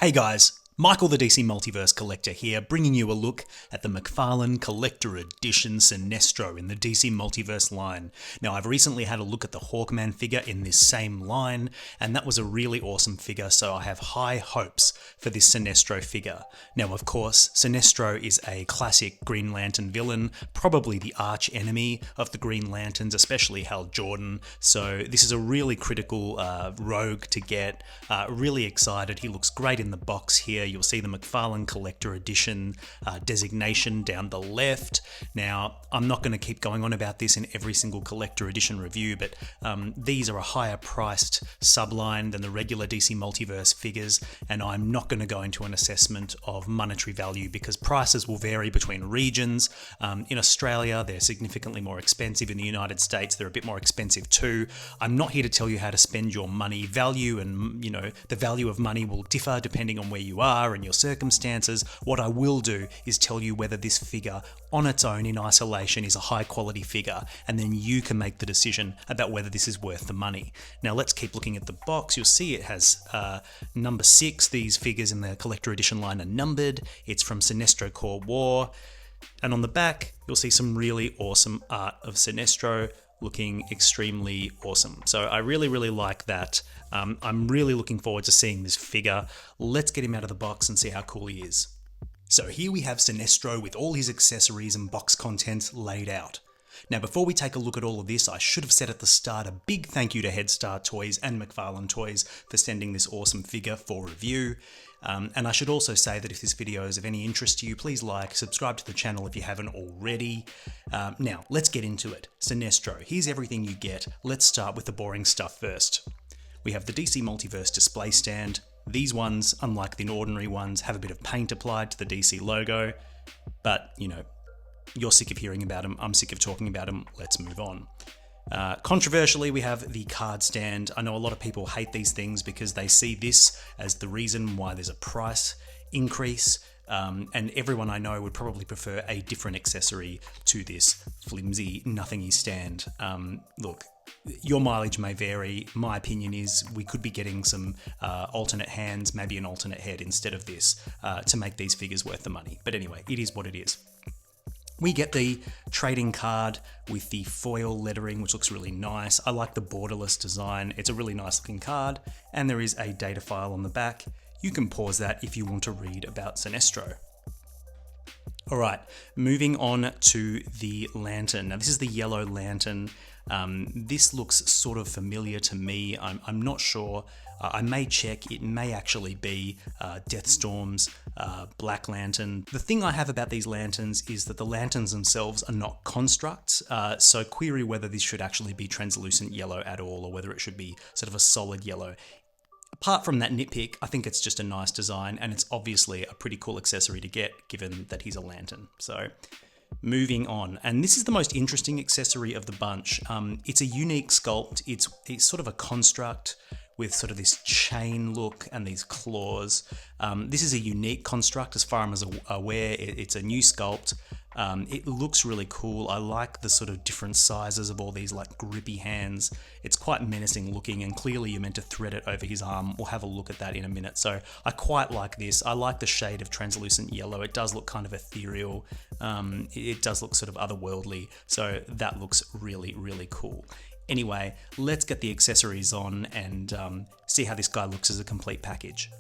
Hey guys, Michael the DC Multiverse Collector here, bringing you a look at the McFarlane Collector Edition Sinestro in the DC Multiverse line. Now, I've recently had a look at the Hawkman figure in this same line, and that was a really awesome figure, so I have high hopes for this Sinestro figure. Now, of course, Sinestro is a classic Green Lantern villain, probably the arch enemy of the Green Lanterns, especially Hal Jordan, so this is a really critical rogue to get. Really excited. He looks great in the box here. You'll see the McFarlane Collector Edition designation down the left. Now, I'm not going to keep going on about this in every single Collector Edition review, but these are a higher priced subline than the regular DC Multiverse figures, and I'm not going to go into an assessment of monetary value because prices will vary between regions. In Australia, they're significantly more expensive. In the United States, they're a bit more expensive too. I'm not here to tell you how to spend your money. Value and, the value of money will differ depending on where you are and your circumstances. What I will do is tell you whether this figure on its own in isolation is a high quality figure, and then you can make the decision about whether this is worth the money. Now let's keep looking at the box. You'll see it has number 6. These figures in the Collector Edition line are numbered. It's from Sinestro Core War, and on the back you'll see some really awesome art of Sinestro looking extremely awesome. So I really like that. I'm really looking forward to seeing this figure. Let's get him out of the box and see how cool he is. So here we have Sinestro with all his accessories and box contents laid out. Now before we take a look at all of this, I should have said at the start a big thank you to Headstar Toys and McFarlane Toys for sending this awesome figure for review. And I should also say that if this video is of any interest to you, please like, subscribe to the channel if you haven't already. Now, let's get into it. Sinestro, here's everything you get. Let's start with the boring stuff first. We have the DC Multiverse display stand. These ones, unlike the ordinary ones, have a bit of paint applied to the DC logo, but you're sick of hearing about them, I'm sick of talking about them, let's move on. Controversially, we have the card stand. I know a lot of people hate these things because they see this as the reason why there's a price increase, and everyone I know would probably prefer a different accessory to this flimsy, nothingy stand. Look, your mileage may vary. My opinion is we could be getting some alternate hands, maybe an alternate head instead of this, to make these figures worth the money. But anyway, it is what it is. We get the trading card with the foil lettering, which looks really nice. I like the borderless design. It's a really nice looking card, and there is a data file on the back. You can pause that if you want to read about Sinestro. All right, moving on to the lantern. Now this is the yellow lantern. This looks sort of familiar to me. I'm not sure. I may check. It may actually be Deathstorm's Black Lantern. The thing I have about these lanterns is that the lanterns themselves are not constructs, so query whether this should actually be translucent yellow at all, or whether it should be sort of a solid yellow. Apart from that nitpick, I think it's just a nice design, and it's obviously a pretty cool accessory to get, given that he's a lantern. So, moving on, and this is the most interesting accessory of the bunch. It's a unique sculpt. It's sort of a construct with sort of this chain look and these claws. This is a unique construct as far as I'm aware. It's a new sculpt. It looks really cool. I like the sort of different sizes of all these like grippy hands. It's quite menacing looking, and clearly you're meant to thread it over his arm. We'll have a look at that in a minute. So I quite like this. I like the shade of translucent yellow. It does look kind of ethereal. It does look sort of otherworldly. So that looks really cool. Anyway, let's get the accessories on and see how this guy looks as a complete package.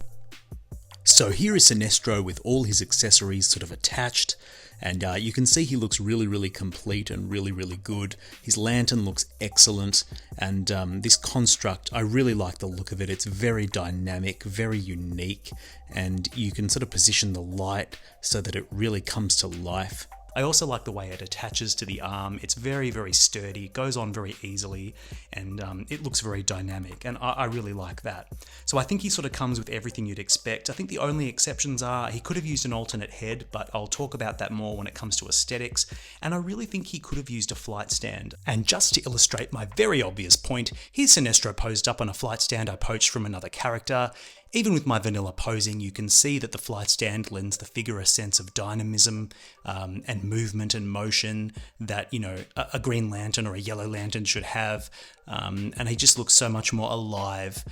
So here is Sinestro with all his accessories sort of attached, and you can see he looks really complete and really good. His lantern looks excellent, and this construct, I really like the look of it. It's very dynamic, very unique, and you can sort of position the light so that it really comes to life. I also like the way it attaches to the arm. It's very sturdy, it goes on very easily, and it looks very dynamic, and I really like that. So I think he sort of comes with everything you'd expect. I think the only exceptions are he could have used an alternate head, but I'll talk about that more when it comes to aesthetics, and I really think he could have used a flight stand. And just to illustrate my very obvious point, here's Sinestro posed up on a flight stand I poached from another character. Even with my vanilla posing, you can see that the flight stand lends the figure a sense of dynamism and movement and motion that, you know, a Green Lantern or a Yellow Lantern should have. And he just looks so much more alive.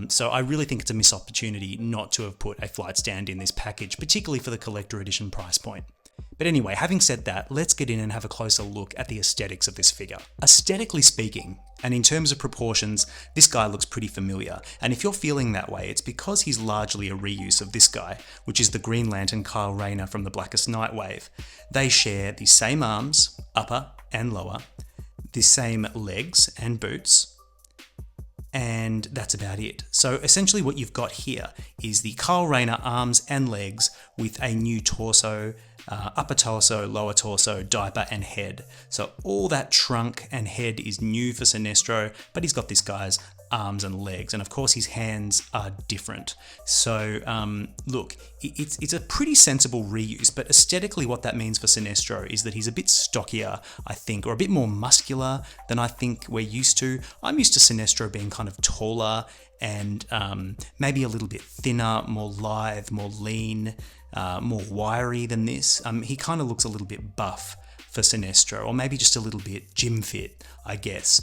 So I really think it's a missed opportunity not to have put a flight stand in this package, particularly for the Collector Edition price point. But anyway, having said that, let's get in and have a closer look at the aesthetics of this figure. Aesthetically speaking, and in terms of proportions, this guy looks pretty familiar, and if you're feeling that way, it's because he's largely a reuse of this guy, which is the Green Lantern Kyle Rayner from the Blackest Night wave. They share the same arms, upper and lower, the same legs and boots, and that's about it. So essentially what you've got here is the Kyle Rayner arms and legs with a new torso, upper torso, lower torso, diaper and head. So all that trunk and head is new for Sinestro, but he's got this guy's arms and legs, and of course his hands are different. So look, it's a pretty sensible reuse, but aesthetically what that means for Sinestro is that he's a bit stockier, I think, or a bit more muscular than I think we're used to. I'm used to Sinestro being kind of taller and maybe a little bit thinner, more lithe, more lean, more wiry than this. He kind of looks a little bit buff for Sinestro, or maybe just a little bit gym fit, I guess.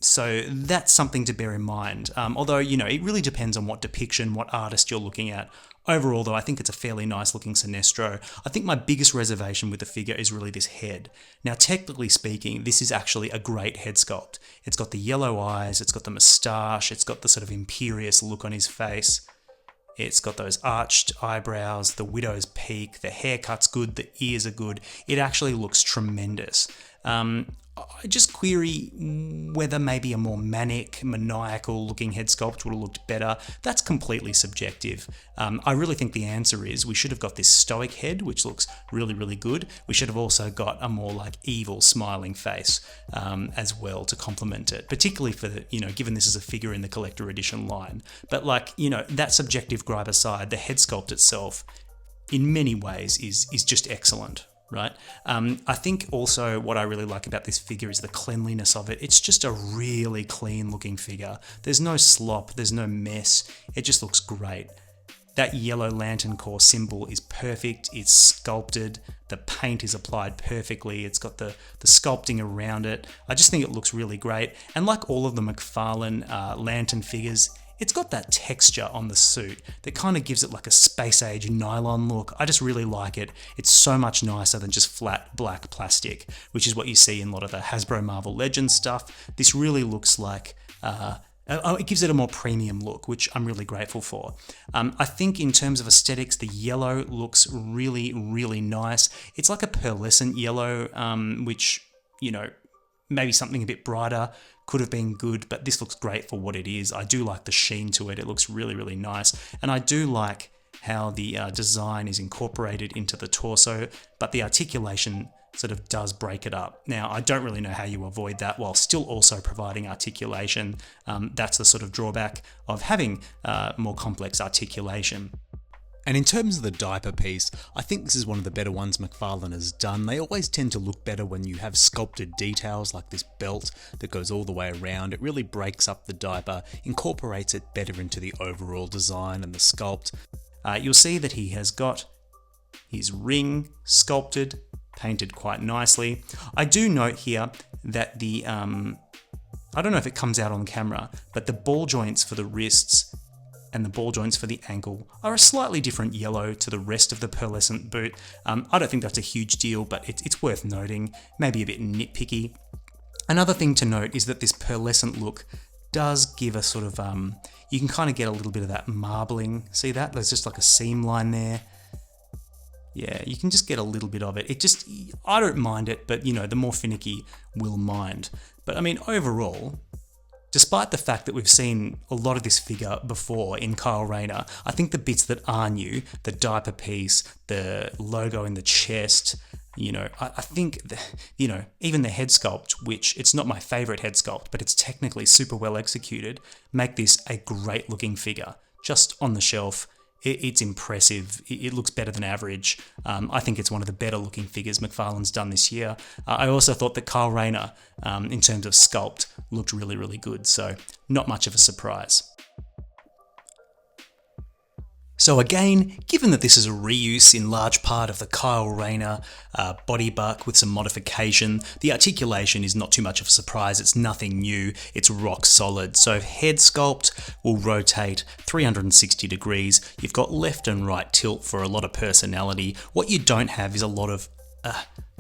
So that's something to bear in mind. Although, you know, it really depends on what depiction, what artist you're looking at. Overall, though, I think it's a fairly nice looking Sinestro. I think my biggest reservation with the figure is really this head. Now, technically speaking, this is actually a great head sculpt. It's got the yellow eyes, it's got the moustache, it's got the sort of imperious look on his face. It's got those arched eyebrows, the widow's peak, the haircut's good, the ears are good. It actually looks tremendous. I just query whether maybe a more maniacal looking head sculpt would have looked better. That's completely subjective. I really think the answer is we should have got this stoic head, which looks really, really good. We should have also got a more like evil smiling face as well to complement it, particularly for the, you know, given this is a figure in the Collector Edition line. But like, you know, that subjective gripe aside, the head sculpt itself in many ways is just excellent. Right. I think also what I really like about this figure is the cleanliness of it. It's just a really clean looking figure. There's no slop, there's no mess. It just looks great. That Yellow Lantern Corps symbol is perfect. It's sculpted. The paint is applied perfectly. It's got the sculpting around it. I just think it looks really great. And like all of the McFarlane Lantern figures, it's got that texture on the suit that kind of gives it like a space age nylon look. I just really like it. It's so much nicer than just flat black plastic, which is what you see in a lot of the Hasbro Marvel Legends stuff. This really looks like, it gives it a more premium look, which I'm really grateful for. I think in terms of aesthetics, the yellow looks really, really nice. It's like a pearlescent yellow, which, you know, maybe something a bit brighter could have been good, but this looks great for what it is. I do like the sheen to it. It looks really, really nice. And I do like how the design is incorporated into the torso, but the articulation sort of does break it up. Now, I don't really know how you avoid that while still also providing articulation. That's the sort of drawback of having more complex articulation. And in terms of the diaper piece, I think this is one of the better ones McFarlane has done. They always tend to look better when you have sculpted details like this belt that goes all the way around. It really breaks up the diaper, incorporates it better into the overall design and the sculpt. You'll see that he has got his ring sculpted, painted quite nicely. I do note here that the, I don't know if it comes out on camera, but the ball joints for the wrists and the ball joints for the ankle are a slightly different yellow to the rest of the pearlescent boot. I don't think that's a huge deal, but it's worth noting, maybe a bit nitpicky. Another thing to note is that this pearlescent look does give a sort of, you can kind of get a little bit of that marbling. See that? There's just like a seam line there. Yeah, you can just get a little bit of it. It just, I don't mind it, but you know, the more finicky will mind. But I mean, overall, despite the fact that we've seen a lot of this figure before in Kyle Rayner, I think the bits that are new, the diaper piece, the logo in the chest, you know, I think, you know, even the head sculpt, which it's not my favorite head sculpt, but it's technically super well executed, make this a great looking figure. Just on the shelf, it's impressive. It looks better than average. I think it's one of the better looking figures McFarlane's done this year. I also thought that Kyle Rayner, in terms of sculpt, looked really, really good. So not much of a surprise. So again, given that this is a reuse in large part of the Kyle Rayner body buck with some modification, the articulation is not too much of a surprise. It's nothing new, it's rock solid. So head sculpt will rotate 360 degrees. You've got left and right tilt for a lot of personality. What you don't have is a lot of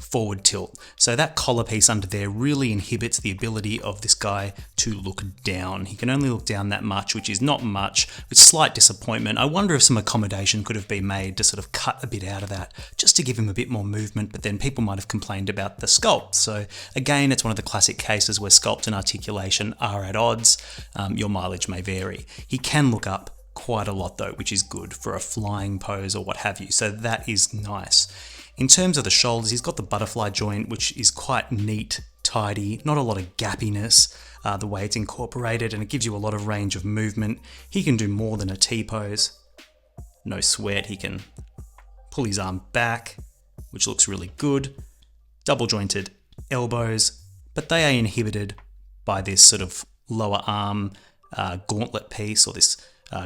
forward tilt. So that collar piece under there really inhibits the ability of this guy to look down. He can only look down that much, which is not much, with slight disappointment. I wonder if some accommodation could have been made to sort of cut a bit out of that, just to give him a bit more movement, but then people might have complained about the sculpt. So again, it's one of the classic cases where sculpt and articulation are at odds. Your mileage may vary. He can look up quite a lot though, which is good for a flying pose or what have you. So that is nice. In terms of the shoulders, he's got the butterfly joint, which is quite neat, tidy, not a lot of gappiness, the way it's incorporated, and it gives you a lot of range of movement. He can do more than a T-pose. No sweat, he can pull his arm back, which looks really good. Double jointed elbows, but they are inhibited by this sort of lower arm gauntlet piece, or this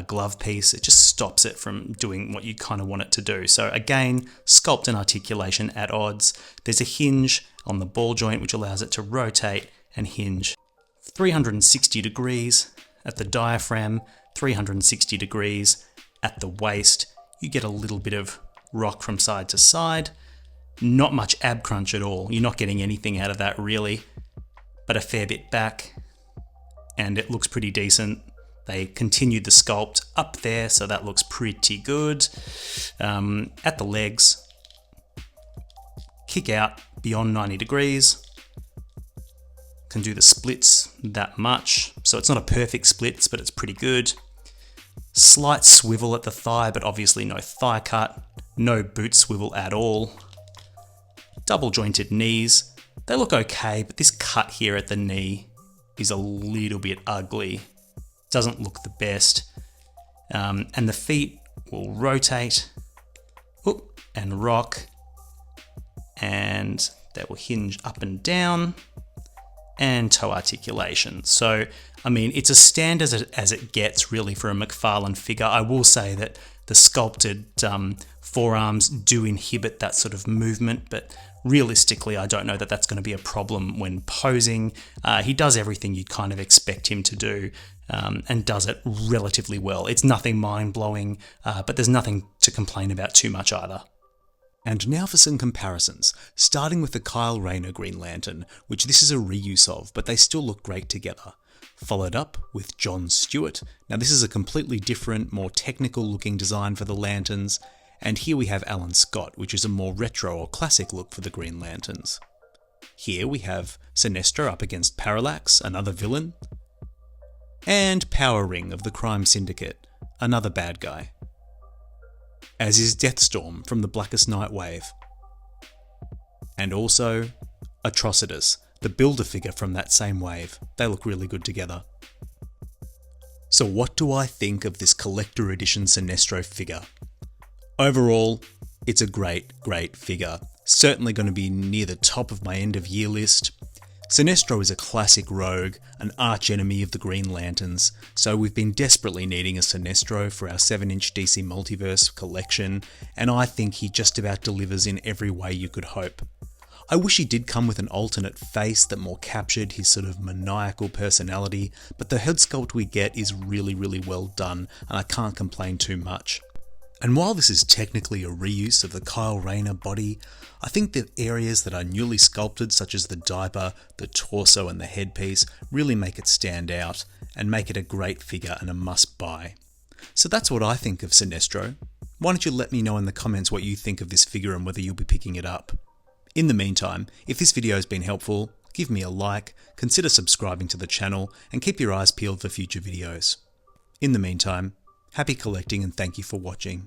glove piece. It just stops it from doing what you kind of want it to do. So again, sculpt and articulation at odds. There's a hinge on the ball joint which allows it to rotate and hinge 360 degrees at the diaphragm, 360 degrees at the waist. You get a little bit of rock from side to side. Not much ab crunch at all. You're not getting anything out of that really, but a fair bit back, and it looks pretty decent. They continued the sculpt up there, so that looks pretty good. At the legs, kick out beyond 90 degrees. Can do the splits that much. So it's not a perfect splits, but it's pretty good. Slight swivel at the thigh, but obviously no thigh cut. No boot swivel at all. Double jointed knees. They look okay, but this cut here at the knee is a little bit ugly. Doesn't look the best. And the feet will rotate and rock, and they will hinge up and down, and toe articulation. So, I mean, it's as standard as it gets really for a McFarlane figure. I will say that the sculpted forearms do inhibit that sort of movement, but realistically, I don't know that that's going to be a problem when posing. He does everything you'd kind of expect him to do, and does it relatively well. It's nothing mind-blowing, but there's nothing to complain about too much either. And now for some comparisons, starting with the Kyle Rayner Green Lantern, which this is a reuse of, but they still look great together. Followed up with John Stewart. Now this is a completely different, more technical looking design for the lanterns, and here we have Alan Scott, which is a more retro or classic look for the Green Lanterns. Here we have Sinestro up against Parallax, another villain, and Power Ring of the Crime Syndicate, another bad guy. As is Deathstorm from the Blackest Night wave. And also Atrocitus, the Builder figure from that same wave. They look really good together. So what do I think of this Collector Edition Sinestro figure? Overall, it's a great figure. Certainly going to be near the top of my end of year list. Sinestro is a classic rogue, an arch enemy of the Green Lanterns, so we've been desperately needing a Sinestro for our 7-inch DC Multiverse collection, and I think he just about delivers in every way you could hope. I wish he did come with an alternate face that more captured his sort of maniacal personality, but the head sculpt we get is really well done, and I can't complain too much. And while this is technically a reuse of the Kyle Rayner body, I think the areas that are newly sculpted, such as the diaper, the torso and the headpiece, really make it stand out and make it a great figure and a must buy. So that's what I think of Sinestro. Why don't you let me know in the comments what you think of this figure and whether you'll be picking it up. In the meantime, if this video has been helpful, give me a like, consider subscribing to the channel, and keep your eyes peeled for future videos. In the meantime, happy collecting and thank you for watching.